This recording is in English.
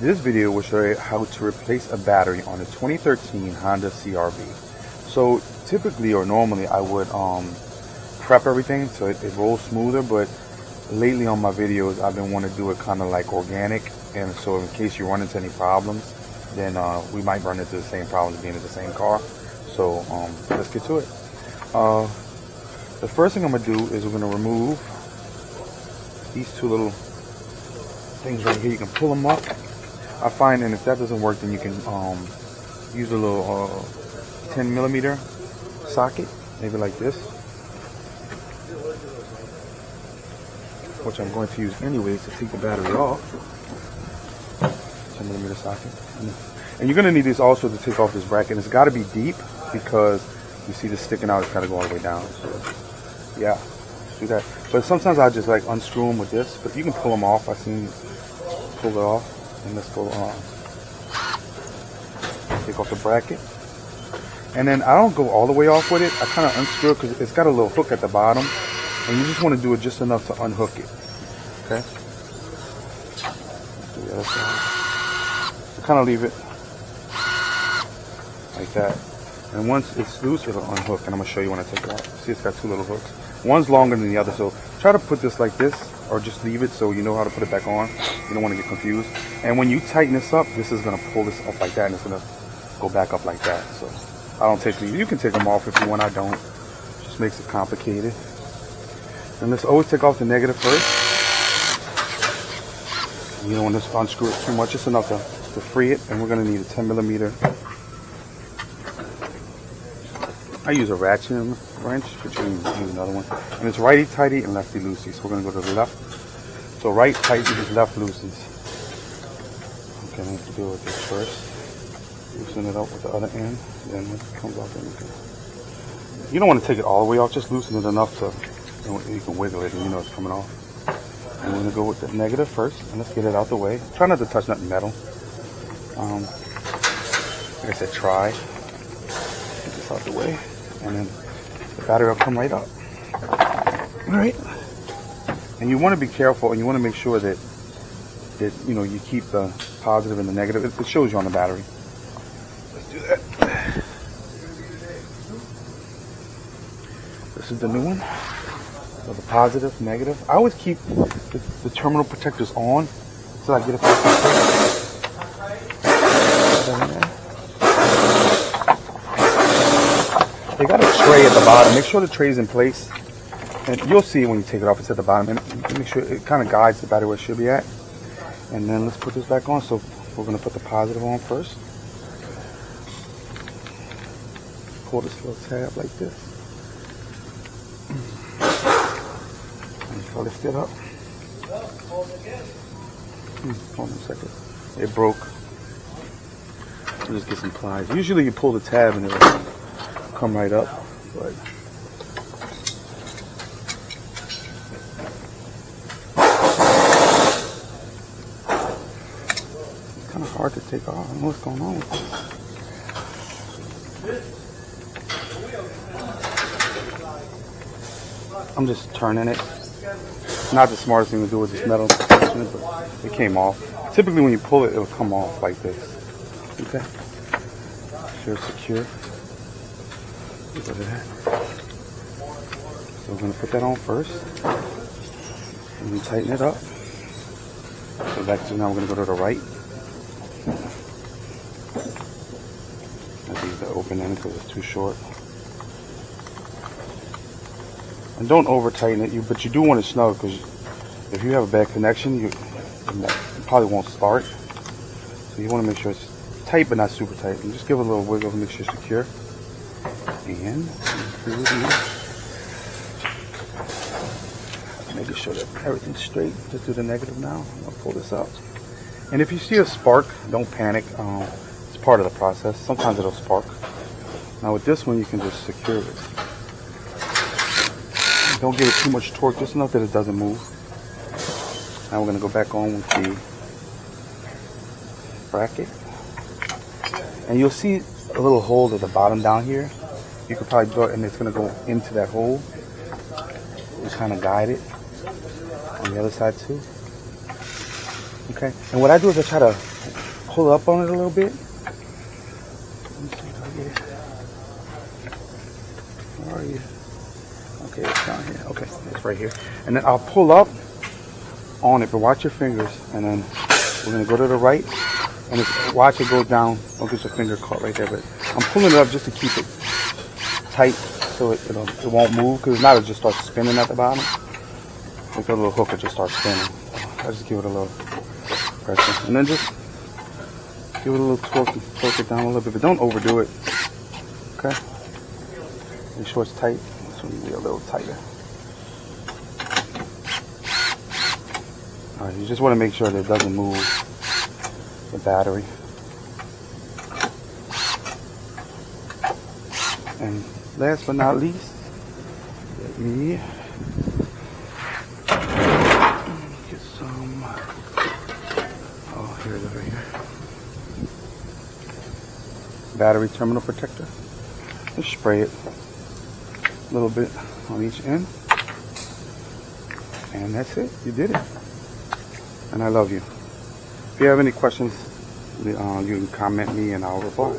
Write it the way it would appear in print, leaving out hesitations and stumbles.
This video will show you how to replace a battery on a 2013 Honda CR-V. So typically or normally I would prep everything so it rolls smoother, but lately on my videos I've been wanting to do it kind of like organic, and so in case you run into any problems, then we might run into the same problems being in the same car. So let's get to it. The first thing I'm going to do is we're going to remove these two little things right here. You can pull them up. I find, and if that doesn't work, then you can use a little 10mm socket, maybe like this, which I'm going to use anyways to take the battery off. 10mm socket. And you're going to need this also to take off this bracket. It's got to be deep because you see this sticking out. It's got to go all the way down. So yeah, do that. But sometimes I just like unscrew them with this, but you can pull them off. I've seen pull it off. And let's go take off the bracket. And then I don't go all the way off with it. I kind of unscrew it because it's got a little hook at the bottom, and you just want to do it just enough to unhook it. Okay. Do the other side. So kind of leave it like that. And once it's loose, it'll unhook. And I'm gonna show you when I take it out. See, it's got two little hooks. One's longer than the other, so try to put this like this, or just leave it so you know how to put it back on. You don't want to get confused. And when you tighten this up, this is going to pull this up like that, and it's going to go back up like that. So I don't take these. You can take them off if you want. I don't. Just makes it complicated. And let's always take off the negative first. You don't want to unscrew it too much. Just enough to free it. And we're going to need a 10mm. I use a ratchet wrench, but you can use another one. And it's righty tighty and lefty loosey. So we're going to go to the left. So right tighty is left loosies. Okay, I have to deal with this first. Loosen it up with the other end. Then it comes off. You don't want to take it all the way off. Just loosen it enough so you can wiggle it and you know it's coming off. And we're going to go with the negative first. And let's get it out the way. Try not to touch nothing metal. Like I said, try. Get this out the way. And then the battery will come right up. Alright. And you want to be careful, and you want to make sure that you know, you keep the positive and the negative. It shows you on the battery. Let's do that. This is the new one. So the positive, negative. I always keep the terminal protectors on until I get it back. They got a tray at the bottom. Make sure the tray is in place. And you'll see when you take it off, it's at the bottom. And make sure it kind of guides the battery where it should be at. And then let's put this back on. So we're going to put the positive on first. Pull this little tab like this. And so lift it up. Hold on a second. It broke. Just get some pliers. Usually you pull the tab and it'll come right up, but it's kind of hard to take off. I don't know what's going on with this. I'm just turning it. Not the smartest thing to do with this metal, but it came off. Typically when you pull it, it'll come off like this. Okay. Sure, secure. Look at that. So we're going to put that on first. And then tighten it up. So back to now we're going to go to the right. I use the open end because it's too short. And don't over tighten it, but you do want it snug because if you have a bad connection, it probably won't start. So you want to make sure it's tight but not super tight. And just give it a little wiggle to make sure it's secure. And making sure that everything's straight. Just do the negative now. I'm going to pull this out. And if you see a spark, don't panic. It's part of the process. Sometimes it'll spark. Now with this one, you can just secure it. Don't give it too much torque, just enough that it doesn't move. Now we're going to go back on with the bracket. And you'll see a little hole at the bottom down here. You could probably go, and it's going to go into that hole. Just kind of guide it on the other side too. Okay, and what I do is I try to pull up on it a little bit. Let me see if I get it. Where are you? Okay, it's down here. Okay, it's right here. And then I'll pull up on it, but watch your fingers. And then we're gonna go to the right, and just watch it go down. Don't get your finger caught right there, but I'm pulling it up just to keep it tight so it won't move, because if not, it just starts spinning at the bottom. Like a little hook, it just starts spinning. I just give it a little pressure, and then just give it a little torque it down a little bit, but don't overdo it. Okay. Make sure it's tight. This one will be a little tighter. All right, you just want to make sure that it doesn't move the battery. And last but not least, let me get some. Oh, here it is right here. Battery terminal protector. Just spray it a little bit on each end. And that's it. You did it. And I love you. If you have any questions, you can comment me and I'll reply.